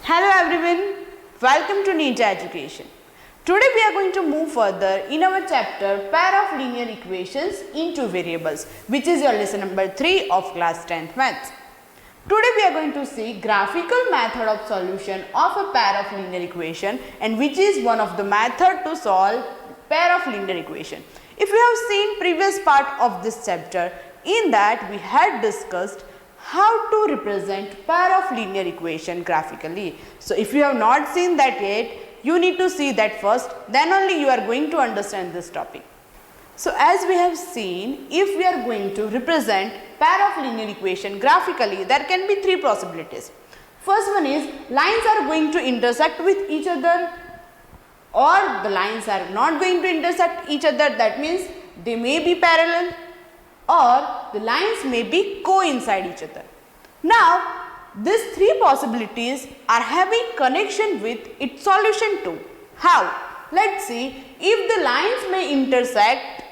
Hello everyone, welcome to Ninja Education. Today we are going to move further in our chapter Pair of Linear Equations in Two Variables, which is your lesson number 3 of class 10th Maths. Today we are going to see graphical method of solution of a pair of linear equation, and which is one of the method to solve pair of linear equation. If you have seen previous part of this chapter, in that we had discussed how to represent pair of linear equation graphically. So if you have not seen that yet, you need to see that first, then only you are going to understand this topic. So as we have seen, if we are going to represent pair of linear equation graphically, there can be three possibilities. First one is lines are going to intersect with each other, or the lines are not going to intersect each other, that means they may be parallel, or the lines may be coincide each other. Now, these three possibilities are having connection with its solution too. How? Let's see, if the lines may intersect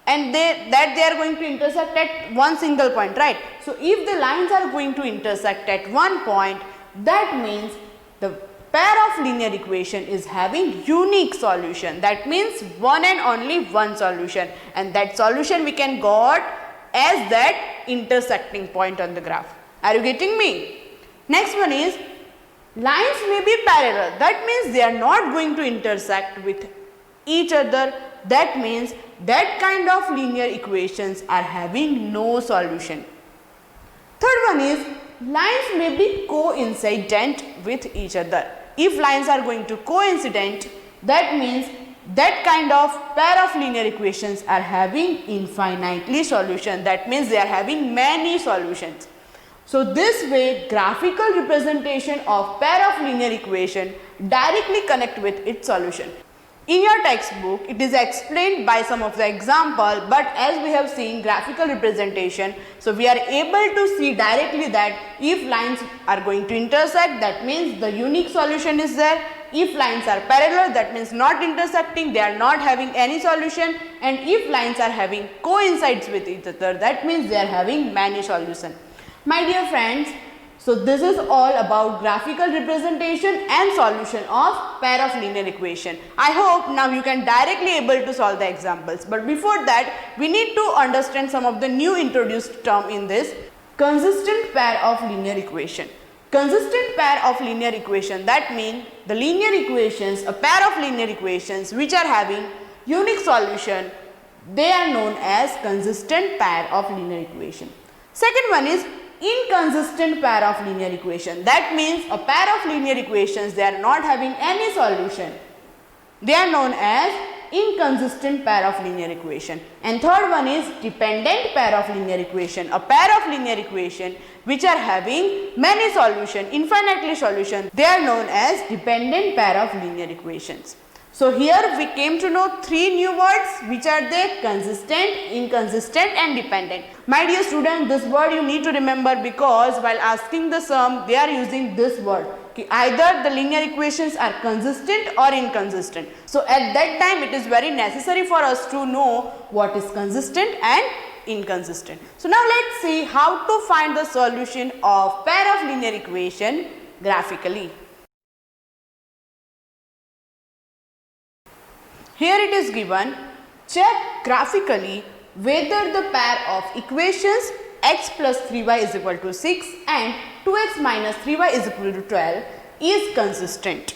and they are going to intersect at one single point, right? So, if the lines are going to intersect at one point, that means the pair of linear equation is having unique solution. That means one and only one solution, and that solution we can got as that intersecting point on the graph. Are you getting me? Next one is lines may be parallel. That means they are not going to intersect with each other. That means that kind of linear equations are having no solution. Third one is lines may be coincident with each other. If lines are going to coincident, that means that kind of pair of linear equations are having infinitely solution. That means they are having many solutions. So this way graphical representation of pair of linear equation directly connect with its solution. In your textbook it is explained by some of the example, but as we have seen graphical representation, so we are able to see directly that if lines are going to intersect, that means the unique solution is there. If lines are parallel, that means not intersecting, they are not having any solution, and if lines are having coincides with each other, that means they are having many solutions. My dear friends, so this is all about graphical representation and solution of pair of linear equation. I hope now you can directly able to solve the examples, but before that we need to understand some of the new introduced term in this: consistent pair of linear equation. Consistent pair of linear equation, that means the linear equations, a pair of linear equations which are having unique solution, they are known as consistent pair of linear equation. Second one is inconsistent pair of linear equation. That means a pair of linear equations, they are not having any solution. They are known as inconsistent pair of linear equation. And third one is dependent pair of linear equation. A pair of linear equation which are having many solution, infinitely solution, they are known as dependent pair of linear equations. So here we came to know three new words, which are they: consistent, inconsistent and dependent. My dear student, this word you need to remember, because while asking the sum they are using this word. Either the linear equations are consistent or inconsistent. So at that time it is very necessary for us to know what is consistent and inconsistent. So now let's see how to find the solution of pair of linear equation graphically. Here it is given: check graphically whether the pair of equations x plus 3y is equal to 6 and 2x minus 3y is equal to 12 is consistent.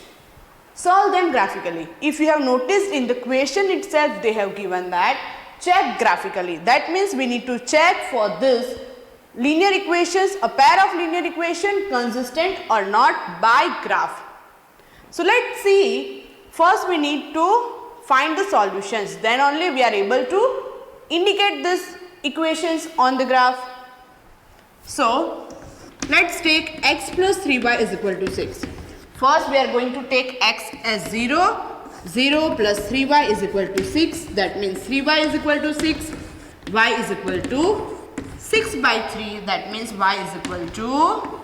Solve them graphically. If you have noticed in the question itself, they have given that check graphically. That means we need to check for this linear equations, a pair of linear equation consistent or not by graph. So let's see, first we need to find the solutions, then only we are able to indicate these equations on the graph. So let's take x plus 3y is equal to 6. First we are going to take x as 0, 0 plus 3y is equal to 6, that means 3y is equal to 6, y is equal to 6 by 3, that means y is equal to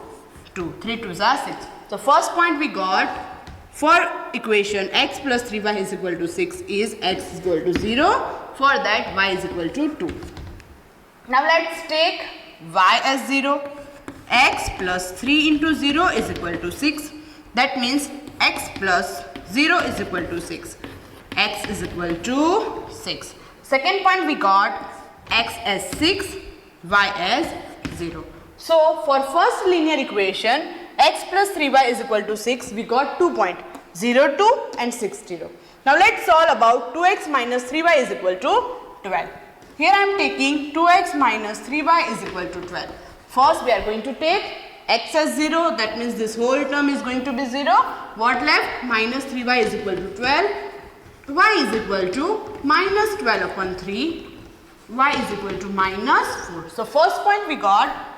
2, 3 2s are 6. So first point we got for equation x plus 3y is equal to 6 is x is equal to 0, for that y is equal to 2. Now let's take y as 0, x plus 3 into 0 is equal to 6, That means x plus 0 is equal to 6. X is equal to 6. Second point we got x as 6, y as 0. So for first linear equation, x plus 3y is equal to 6, we got 2 points, 0, 2 and 6, 0. Now let's solve about 2x minus 3y is equal to 12. Here I am taking 2x minus 3y is equal to 12. First we are going to take x as 0, that means this whole term is going to be 0. What left? Minus 3y is equal to 12. Y is equal to minus 12 upon 3. Y is equal to minus 4. So first point we got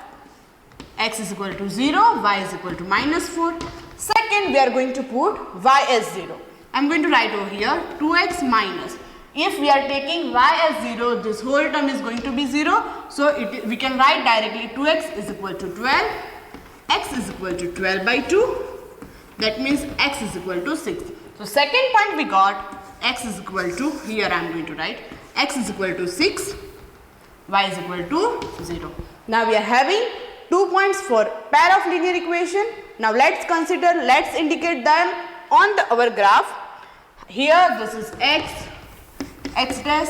x is equal to 0, y is equal to minus 4. Second we are going to put y as 0. I am going to write over here 2x minus. If we are taking y as 0, this whole term is going to be 0. So we can write directly 2x is equal to 12. X is equal to 12 by 2. That means x is equal to 6. So second point we got x is equal to, here I am going to write x is equal to 6, y is equal to 0. Now we are having 2 points for pair of linear equation. Now let's indicate them on our graph. Here this is x dash,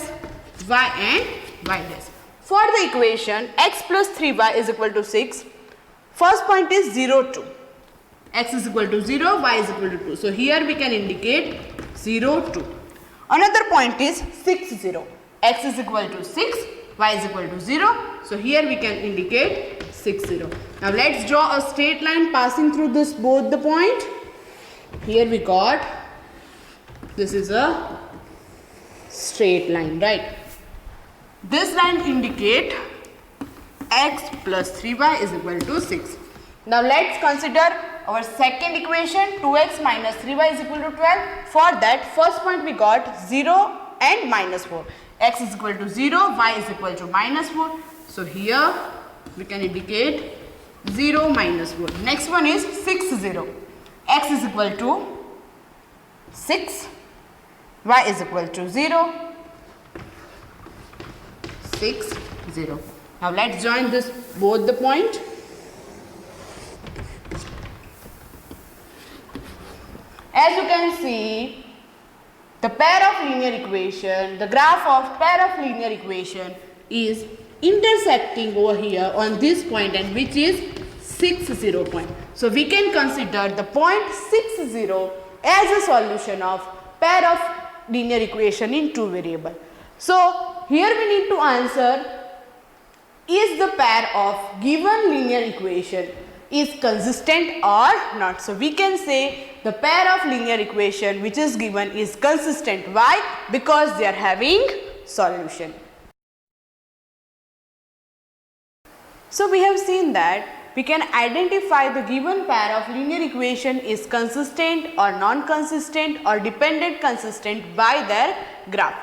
y and y dash. For the equation x plus 3y is equal to 6, first point is 0, 2. X is equal to 0, y is equal to 2. So here we can indicate 0, 2. Another point is 6, 0. X is equal to 6, y is equal to 0. So here we can indicate 6, 0. Now let's draw a straight line passing through this both the point. Here we got, this is a straight line, right? This line indicate x plus 3y is equal to 6. Now let's consider our second equation, 2x minus 3y is equal to 12. For that, first point we got 0 and minus 4. X is equal to 0, y is equal to minus 4. So here we can indicate 0 minus 4. Next one is 6, 0. X is equal to 6, y is equal to 0, 6, 0. Now let's join this both the point. As you can see, the pair of linear equation, the graph of pair of linear equation is intersecting over here on this point, and which is 6, 0 point. So we can consider the point 6, 0 as a solution of pair of linear equation in two variable. So here we need to answer, is the pair of given linear equation is consistent or not. So we can say the pair of linear equation which is given is consistent. Why? Because they are having solution. So we have seen that we can identify the given pair of linear equation is consistent or non-consistent or dependent consistent by their graph.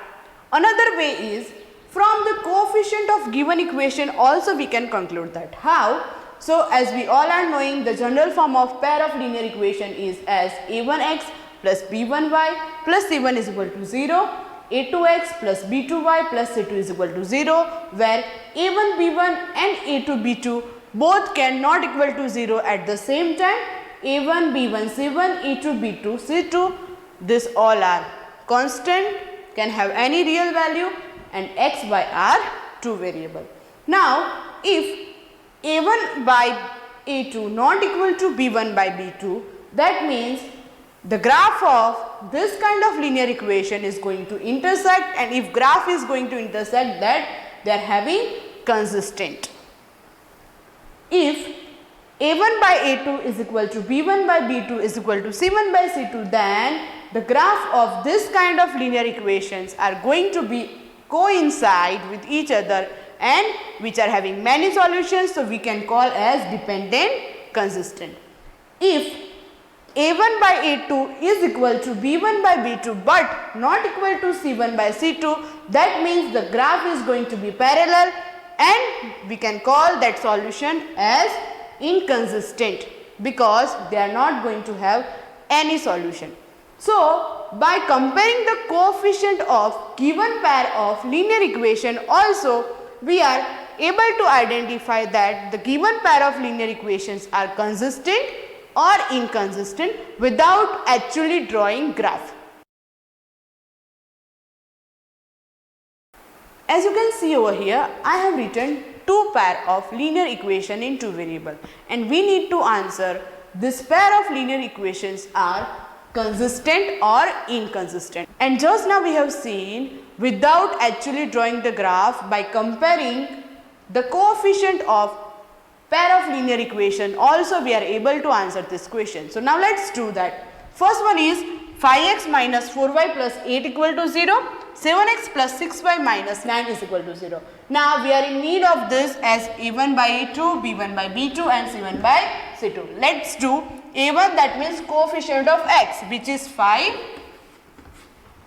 Another way is, from the coefficient of given equation also we can conclude that. How? So as we all are knowing, the general form of pair of linear equation is as a1x plus b1y plus c1 is equal to 0, a2x plus b2y plus c2 is equal to 0, where a1b1 and a2b2 both cannot equal to 0 at the same time. a1b1 c1, a2b2 c2, this all are constant, can have any real value, and x, y are two variable. Now if a1 by a2 not equal to b1 by b2, that means the graph of this kind of linear equation is going to intersect, and if graph is going to intersect, that they are having consistent. If a1 by a2 is equal to b1 by b2 is equal to c1 by c2, then the graph of this kind of linear equations are going to be coincide with each other and which are having many solutions, so we can call as dependent consistent. If a1 by a2 is equal to b1 by b2 but not equal to c1 by c2, that means the graph is going to be parallel and we can call that solution as inconsistent because they are not going to have any solution. So by comparing the coefficient of given pair of linear equation also, we are able to identify that the given pair of linear equations are consistent or inconsistent without actually drawing graph. As you can see over here, I have written two pair of linear equation in two variable, and we need to answer this pair of linear equations are consistent or inconsistent. And just now we have seen without actually drawing the graph, by comparing the coefficient of pair of linear equation, also we are able to answer this question. So now let's do that. First one is 5x minus 4y plus 8 equal to 0, 7x plus 6y minus 9 is equal to 0. Now we are in need of this as a1 by a2, b1 by b2 and c1 by c2. Let's do a1, that means coefficient of x, which is 5.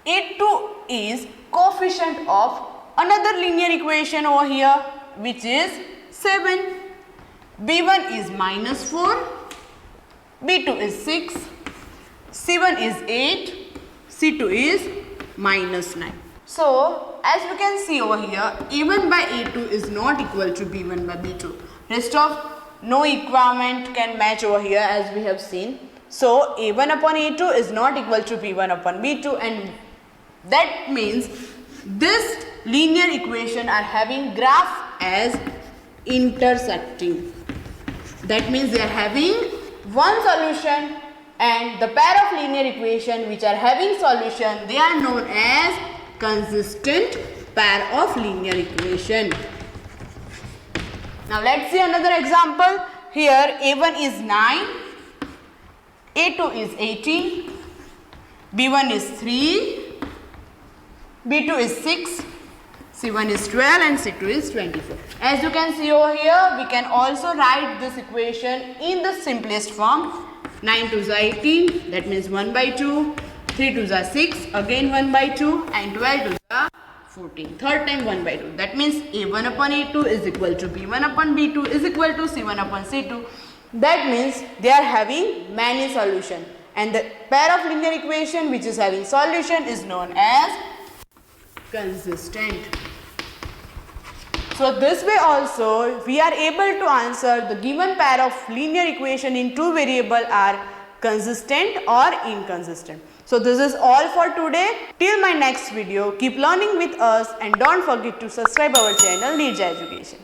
a2 is coefficient of another linear equation over here, which is 7. b1 is minus 4, b2 is 6, c1 is 8, c2 is minus 9. So as we can see over here, a1 by a2 is not equal to b1 by b2. Rest of no equivalent can match over here, as we have seen. So a1 upon a2 is not equal to b1 upon b2, and that means this linear equation are having graph as intersecting. That means they are having one solution, and the pair of linear equation which are having solution, they are known as consistent pair of linear equation. Now let's see another example. Here a1 is 9, a2 is 18, b1 is 3, b2 is 6, c1 is 12 and c2 is 24. As you can see over here, we can also write this equation in the simplest form. 9 2s are 18, that means 1 by 2, 3 2s are 6, again 1 by 2, and 12 2s are 14. Third time 1 by 2. That means a1 upon a2 is equal to b1 upon b2 is equal to c1 upon c2. That means they are having many solution, and the pair of linear equation which is having solution is known as consistent. So this way also we are able to answer the given pair of linear equation in two variable are consistent or inconsistent. So this is all for today. Till my next video, keep learning with us and don't forget to subscribe our channel Neerja Education.